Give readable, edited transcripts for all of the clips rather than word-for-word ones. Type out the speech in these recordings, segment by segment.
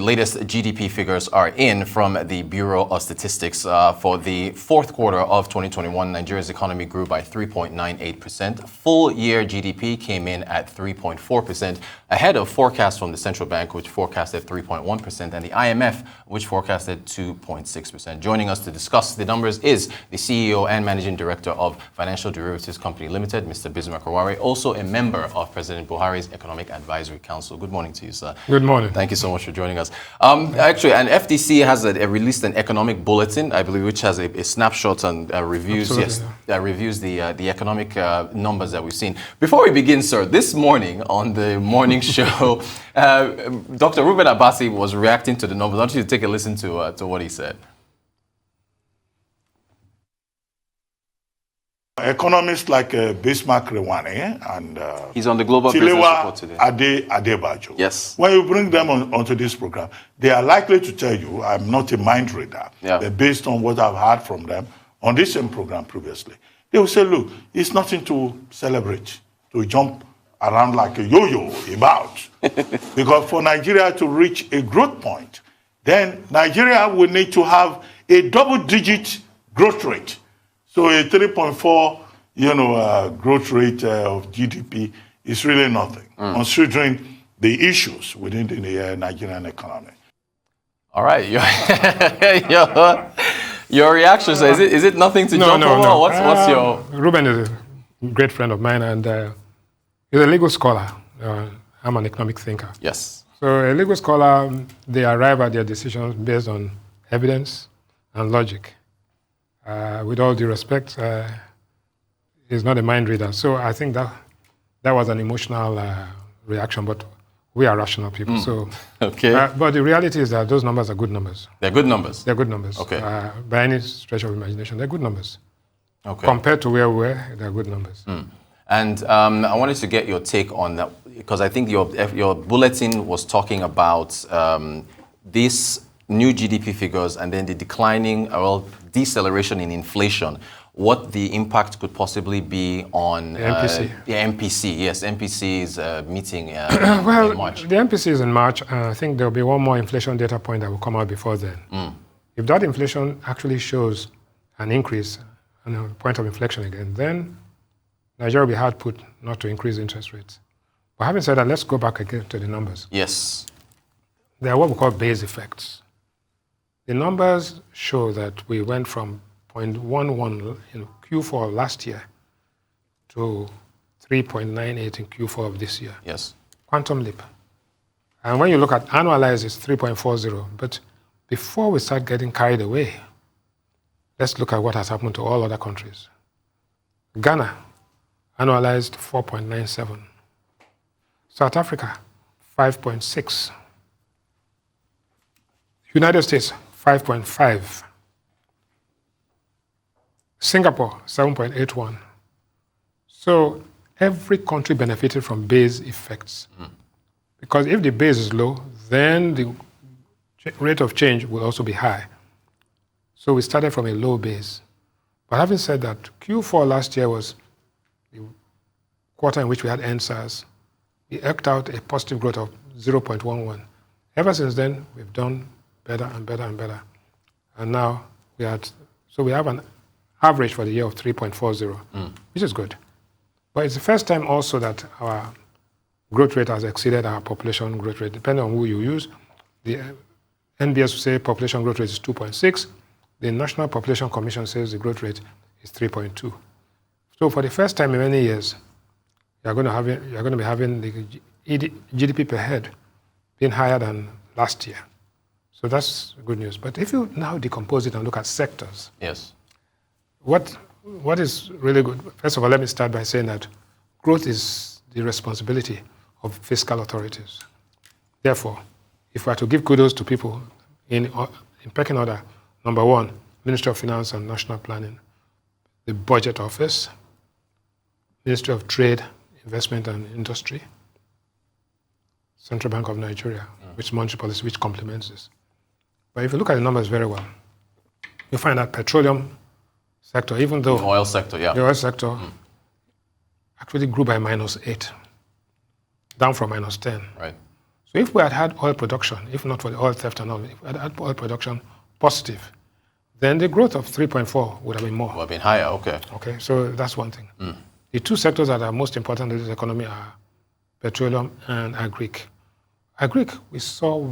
latest GDP figures are in from the Bureau of Statistics. For the fourth quarter of 2021, Nigeria's economy grew by 3.98%. Full year GDP came in at 3.4%, ahead of forecasts from the central bank, which forecasted 3.1%, and the IMF, which forecasted 2.6%. Joining us to discuss the numbers is the CEO and Managing Director of Financial Derivatives Company Limited, Mr. Bismarck Rewane, also a member of President Buhari's Economic Advisory Council. Good morning to you, sir. Good morning. Thank you so much for joining us. Actually, an FDC has released an economic bulletin, I believe, which has a snapshot and reviews. Absolutely. Yes, reviews the economic numbers that we've seen. Before we begin, sir, this morning on the morning show, Dr. Ruben Abasi was reacting to the numbers. I want you to take a listen to what he said. Economists like Bismarck Rewane and he's on the Global Business Report today. Adebajo. Yes. When you bring them onto this program, they are likely to tell you, I'm not a mind reader, but based on what I've heard from them on this same program previously, they will say, look, it's nothing to celebrate, to jump around like a yo-yo about. Because for Nigeria to reach a growth point, then Nigeria will need to have a double-digit growth rate. So a 3.4, growth rate of GDP is really nothing, considering the issues within the Nigerian economy. All right, your reaction, sir, is it nothing to jump over? No. What's your... Ruben is a great friend of mine, and he's a legal scholar. I'm an economic thinker. Yes. So a legal scholar, they arrive at their decisions based on evidence and logic. With all due respect, he's not a mind reader. So I think that was an emotional reaction, but we are rational people. So, okay. But the reality is that those numbers are good numbers. They're good numbers? They're good numbers. Okay. By any stretch of imagination, they're good numbers. Okay. Compared to where we were, they're good numbers. And I wanted to get your take on that, because I think your bulletin was talking about these new GDP figures and then the declining, deceleration in inflation, what the impact could possibly be on the MPC. The MPC, yes, MPC is meeting in March. The MPC is in March, and I think there will be one more inflation data point that will come out before then. If that inflation actually shows an increase and a point of inflection again, then Nigeria will be hard put not to increase interest rates. But having said that, let's go back again to the numbers. Yes. They are what we call base effects. The numbers show that we went from 0.11 in Q4 last year to 3.98 in Q4 of this year. Yes. Quantum leap. And when you look at annualized, it's 3.40. But before we start getting carried away, let's look at what has happened to all other countries. Ghana, annualized 4.97. South Africa, 5.6. United States, 5.5. Singapore, 7.81. So every country benefited from base effects. Because if the base is low, then the rate of change will also be high. So we started from a low base. But having said that, Q4 last year was the quarter in which we had NSAS. We eked out a positive growth of 0.11. Ever since then, we've done better and better and better. And now we have an average for the year of 3.40, which is good. But it's the first time also that our growth rate has exceeded our population growth rate, depending on who you use. The NBS will say population growth rate is 2.6. The National Population Commission says the growth rate is 3.2. So for the first time in many years, you're going to be having the GDP per head being higher than last year. So that's good news. But if you now decompose it and look at sectors, yes, what is really good? First of all, let me start by saying that growth is the responsibility of fiscal authorities. Therefore, if we are to give kudos to people in pecking order, number one, Ministry of Finance and National Planning, the Budget Office, Ministry of Trade, Investment and Industry, Central Bank of Nigeria, which monetary policy, which complements this. But if you look at the numbers very well, you find that petroleum sector, even though the oil sector, the oil sector actually grew by -8, down from -10. Right. So if we had oil production, if not for the oil theft and all, if we had oil production positive, then the growth of 3.4 would have been more. Would have been higher, okay. Okay, so that's one thing. The two sectors that are most important in this economy are petroleum and agric. Agric, we saw it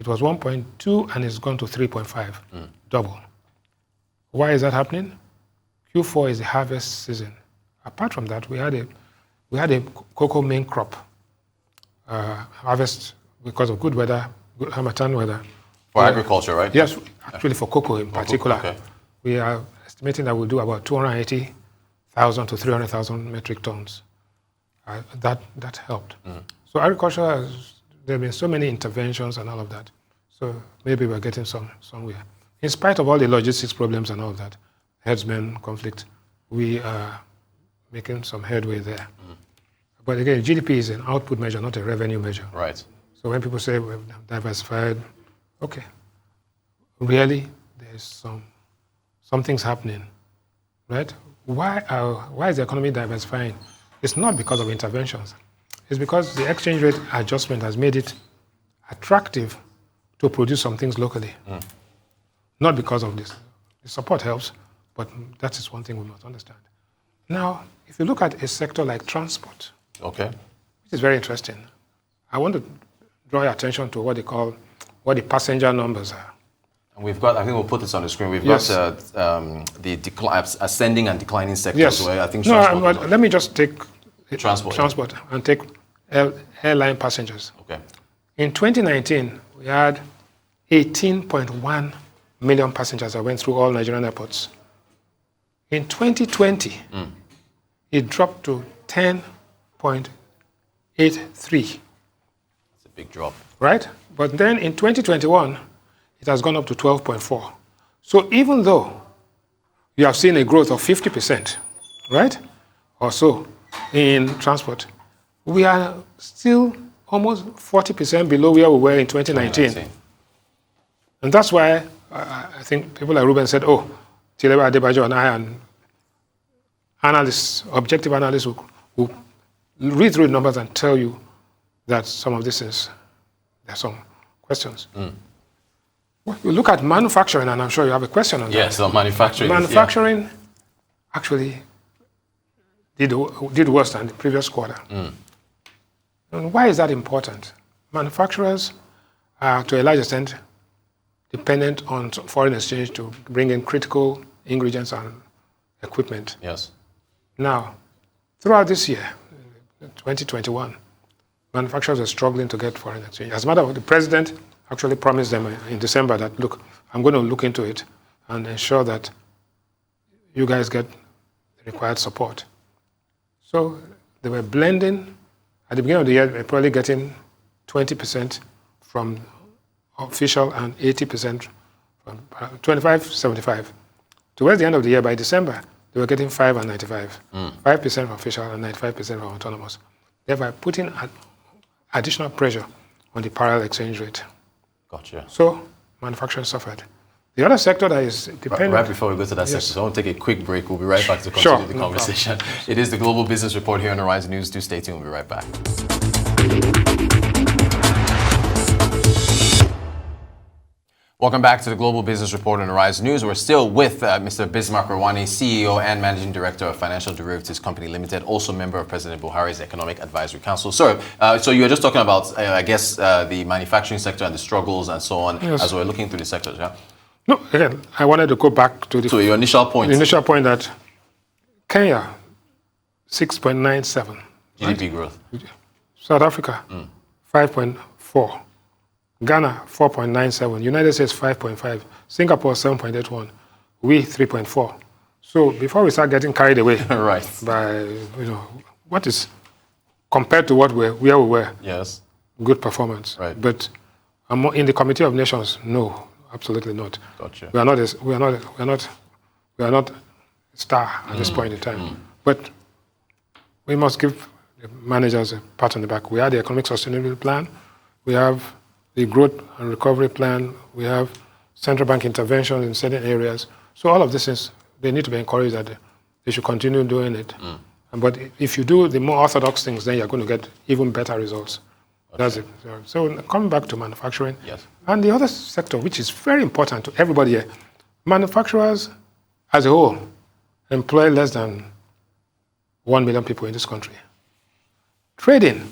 was 1.2 and it's gone to 3.5, double. Why is that happening? Q4 is the harvest season. Apart from that, we had a cocoa main crop harvest because of good weather, good Harmattan weather. For agriculture, right? Yes, actually for cocoa in particular. Okay. We are estimating that we'll do about 280,000 to 300,000 metric tons. That helped. So agriculture, there have been so many interventions and all of that. So maybe we're getting somewhere. In spite of all the logistics problems and all of that, herdsmen conflict, we are making some headway there. But again, GDP is an output measure, not a revenue measure. Right. So when people say we're diversified, okay, really, there's some things happening, right? Why is the economy diversifying? It's not because of interventions. It's because the exchange rate adjustment has made it attractive to produce some things locally. Not because of this. The support helps, but that is one thing we must understand. Now, if you look at a sector like transport, okay, which is very interesting, I want to draw your attention to what the passenger numbers are. And we've got, I think we'll put this on the screen, we've Yes. got the ascending and declining sectors. Yes. Where I think but let me just take Transport. and take airline passengers. Okay. In 2019, we had 18.1 million passengers that went through all Nigerian airports. In 2020, it dropped to 10.83. It's a big drop. Right? But then in 2021, it has gone up to 12.4. So even though you have seen a growth of 50%, right, or so in transport, we are still almost 40% below where we were in 2019. And that's why I think people like Ruben said, oh, Tileba Adebajo and I and analysts, objective analysts who read through the numbers and tell you that some of this is, there are some questions. Well, you look at manufacturing, and I'm sure you have a question on that. Yes, on manufacturing. Manufacturing actually did worse than the previous quarter. And why is that important? Manufacturers are, to a large extent, dependent on foreign exchange to bring in critical ingredients and equipment. Yes. Now, throughout this year, 2021, manufacturers are struggling to get foreign exchange. As a matter of fact, the president actually promised them in December that, look, I'm going to look into it and ensure that you guys get the required support. So they were blending. At the beginning of the year, they were probably getting 20% from official and 80% from 25-75. Towards the end of the year, by December, they were getting 5 and 95. 5% from official and 95% from autonomous, thereby putting additional pressure on the parallel exchange rate. Gotcha. So manufacturing suffered. The other sector that is dependent... Right before we go to that sector, so I want to take a quick break. We'll be right back to continue the conversation. It is the Global Business Report here on Arise News. Do stay tuned. We'll be right back. Welcome back to the Global Business Report on Arise News. We're still with Mr. Bismarck Rewane, CEO and Managing Director of Financial Derivatives Company Limited, also member of President Buhari's Economic Advisory Council. Sir, so you were just talking about, I guess, the manufacturing sector and the struggles and so on, as we're looking through the sectors, yeah? No, again, I wanted to go back to so your initial point. The initial point that Kenya, 6.97. GDP growth. South Africa, 5.4. Ghana, 4.97. United States, 5.5. Singapore, 7.81. We, 3.4. So before we start getting carried away right. by, what is, compared to where we were, yes, good performance. Right. But in the Committee of Nations, no, absolutely not. Gotcha. We are not a star at this point in time. But we must give the managers a pat on the back. We have the Economic Sustainability Plan. We have the Growth and Recovery Plan. We have central bank intervention in certain areas. So all of this is, they need to be encouraged that they should continue doing it. But if you do the more orthodox things, then you're going to get even better results. That's it. So coming back to manufacturing, Yes. And the other sector, which is very important to everybody here, manufacturers as a whole employ less than 1 million people in this country. Trading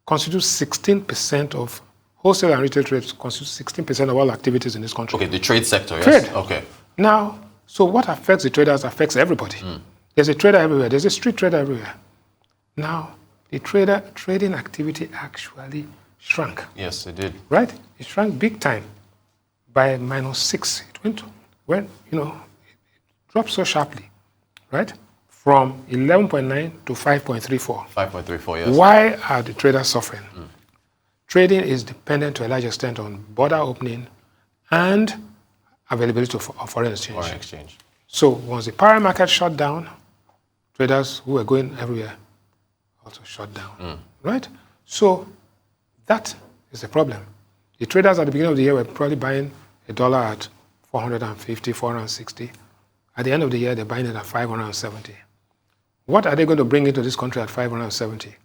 constitutes 16% of wholesale and retail trade, constitutes 16% of all activities in this country. Okay, the trade sector, yes? Trade. Okay. Now, so what affects the traders affects everybody. There's a trader everywhere. There's a street trader everywhere. Now, the trading activity actually shrunk. Yes, it did. Right? It shrunk big time by -6. It dropped so sharply, right? From 11.9 to 5.34. 5.34, yes. Why are the traders suffering? Trading is dependent to a large extent on border opening and availability of foreign exchange. Foreign exchange. So once the power market shut down, traders who were going everywhere also shut down, right? So that is the problem. The traders at the beginning of the year were probably buying $1 at 450, 460. At the end of the year, they're buying it at 570. What are they going to bring into this country at 570?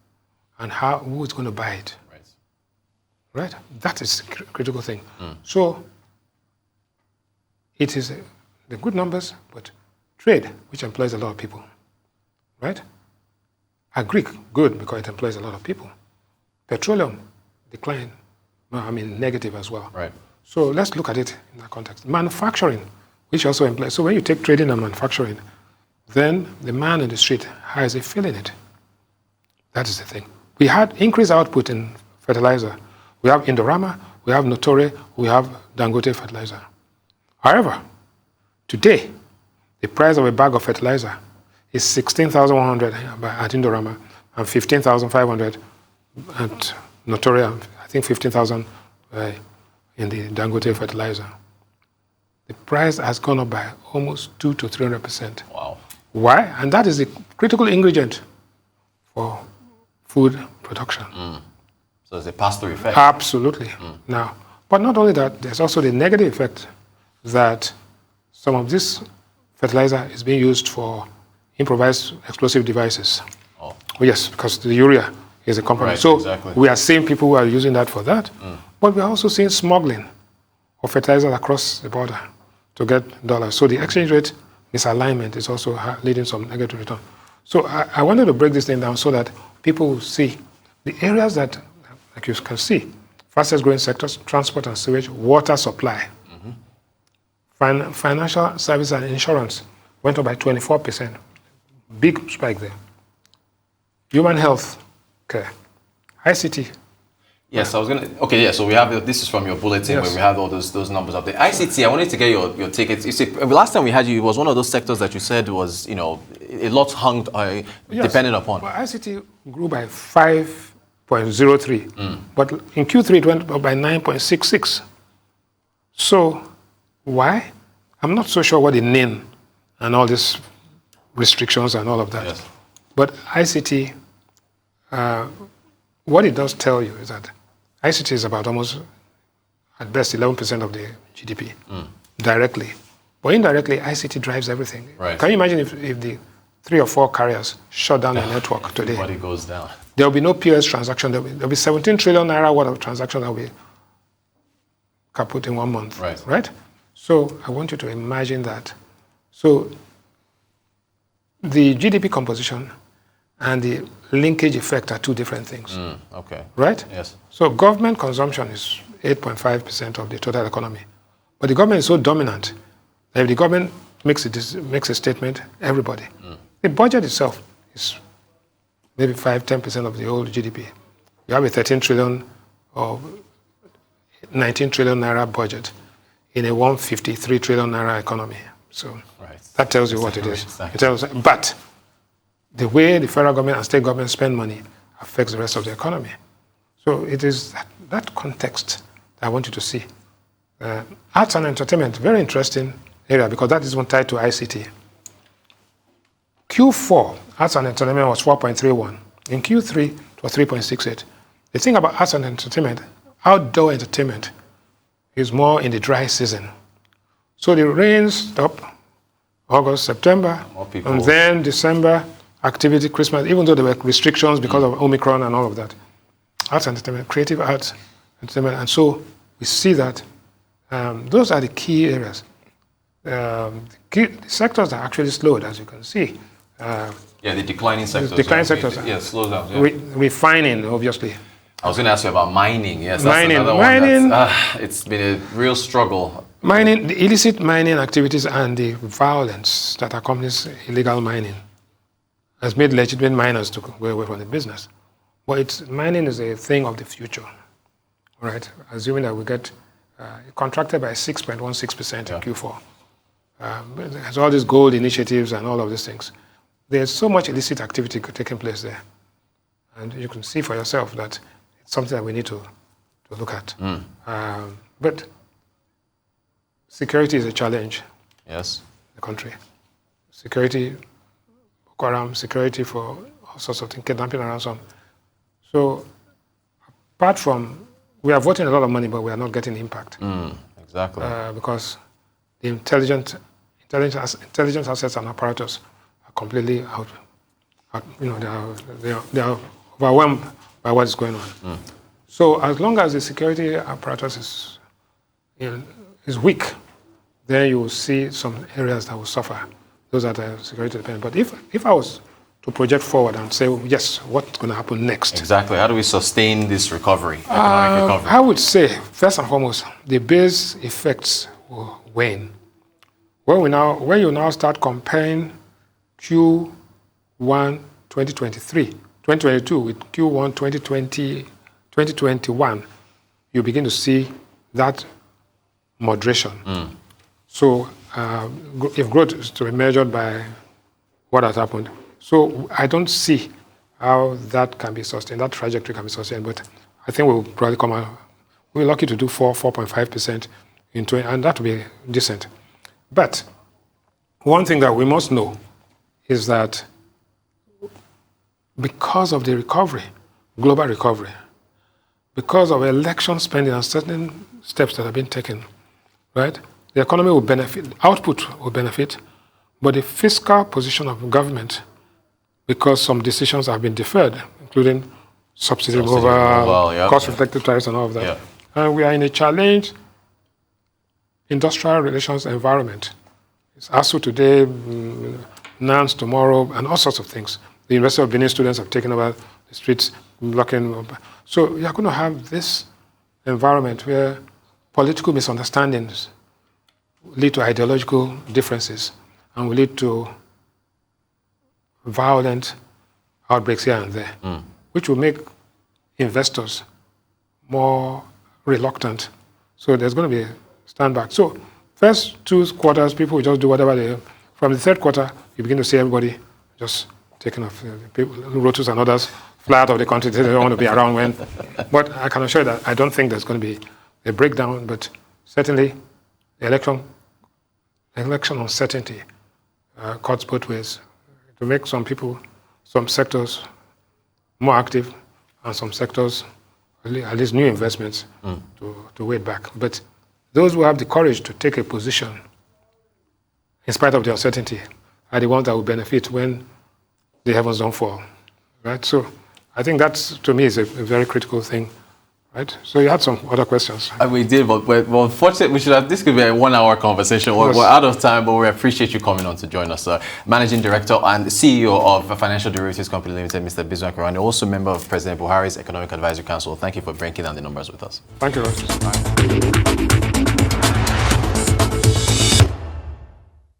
And who is going to buy it? Right? That is the critical thing. So it is the good numbers, but trade, which employs a lot of people, right? Agri, good, because it employs a lot of people. Petroleum, decline, negative as well. Right. So let's look at it in that context. Manufacturing, which also employs, so when you take trading and manufacturing, then the man in the street, how is he feeling it? That is the thing. We had increased output in fertilizer. We have Indorama, we have Notore, we have Dangote fertilizer. However, today, the price of a bag of fertilizer is 16,100 at Indorama and 15,500 at Notore, and I think 15,000 in the Dangote fertilizer. The price has gone up by almost 200 to 300%. Wow. Why? And that is the critical ingredient for food production. So it's a pass-through effect. Absolutely. Now, but not only that, there's also the negative effect that some of this fertilizer is being used for improvised explosive devices. Oh, yes, because the urea is a component. Right, so exactly. We are seeing people who are using that for that, but we are also seeing smuggling of fertilizers across the border to get dollars. So the exchange rate misalignment is also leading some negative return. So I wanted to break this thing down so that people will see the areas that, like you can see, fastest growing sectors, transport and sewage, water supply, financial service and insurance went up by 24%. Big spike there. Human health care, ICT. Yes, I was gonna. Okay, yeah. So we have this is from your bulletin where we have all those numbers up there. ICT. I wanted to get your tickets. You see, last time we had you, it was one of those sectors that you said was a lot hung dependent upon. Well, ICT grew by 5.03, but in Q3 it went up by 9.66. So why? I'm not so sure what the NIN and all these restrictions and all of that. Yes. But ICT, what it does tell you is that ICT is about almost, at best, 11% of the GDP, directly. But indirectly, ICT drives everything. Right. Can you imagine if the 3 or 4 carriers shut down the network today? Everybody goes down. There will be no POS transaction. There will be 17 trillion naira worth of transactions that will be kaput in 1 month. Right? So I want you to imagine that. So the GDP composition and the linkage effect are two different things. Okay. Right? Yes. So government consumption is 8.5% of the total economy. But the government is so dominant that if the government makes a statement, everybody. The budget itself is maybe 5-10% of the whole GDP. You have a 13 trillion or 19 trillion naira budget in a 153 trillion naira economy. So that tells you what it is. It tells, but the way the federal government and state government spend money affects the rest of the economy. So it is that context that I want you to see. Arts and entertainment, very interesting area because that is one tied to ICT. Q4, arts and entertainment was 4.31. In Q3, it was 3.68. The thing about arts and entertainment, outdoor entertainment, is more in the dry season. So the rains stop, August, September, and then December, activity, Christmas, even though there were restrictions because of Omicron and all of that. arts and entertainment, creative arts, entertainment. And so we see that those are the key areas. The sectors are actually slowed, as you can see. The declining sectors. Declining sectors. Yeah, slows down. Yeah. Refining, obviously. I was going to ask you about mining. Yes, that's mining, another one that's, it's been a real struggle. Mining, the illicit mining activities and the violence that accompanies illegal mining has made legitimate miners to go away from the business. But mining is a thing of the future, right? Assuming that we get contracted by 6.16% in Q4. There's all these gold initiatives and all of these things. There's so much illicit activity taking place there. And you can see for yourself that it's something that we need to look at. But security is a challenge. Yes. In the country. Security, Boko Haram, security for all sorts of things, kidnapping and ransom. So apart from, we are voting a lot of money, but we are not getting impact. Exactly. Because the intelligence assets and apparatus are completely out. They are overwhelmed by what is going on. So as long as the security apparatus is weak, then you will see some areas that will suffer. Those are the security dependent. But if I was to project forward and say, yes, what's going to happen next? Exactly. How do we sustain this recovery, economic recovery? I would say, first and foremost, the base effects will wane. When you now start comparing Q1 2022 with Q1 2021, you begin to see that moderation. So if growth is to be measured by what has happened, so I don't see how that can be sustained, that trajectory can be sustained, but I think we'll probably come out, we're lucky to do 4.5% in 20, and that will be decent. But one thing that we must know is that because of the recovery, global recovery, because of election spending and certain steps that have been taken, right, the economy will benefit, output will benefit, but the fiscal position of government, because some decisions have been deferred, including subsidy removal, cost-reflective tariffs and all of that. Yeah. And we are in a challenged industrial relations environment. It's ASU today, NANS tomorrow, and all sorts of things. The University of Benin students have taken over the streets, blocking. So you're going to have this environment where political misunderstandings lead to ideological differences and will lead to violent outbreaks here and there, which will make investors more reluctant. So there's going to be a stand back. So first 2 quarters, people will just do whatever they. From the third quarter, you begin to see everybody just taking off. People, Rotus and others fly out of the country. They don't want to be around when. But I can assure you that I don't think there's going to be a breakdown. But certainly, the election uncertainty cuts both ways to make some people, some sectors more active, and some sectors, at least new investments, to wait back. But those who have the courage to take a position in spite of the uncertainty are the ones that will benefit when the heavens don't fall, right? So I think that, to me, is a very critical thing, right? So you had some other questions. We did, but unfortunately, this could be a 1-hour conversation. We're out of time, but we appreciate you coming on to join us. Managing Director and CEO of Financial Derivatives Company Limited, Mr. Bismarck Rewane, also member of President Buhari's Economic Advisory Council. Thank you for breaking down the numbers with us. Thank you, Roger.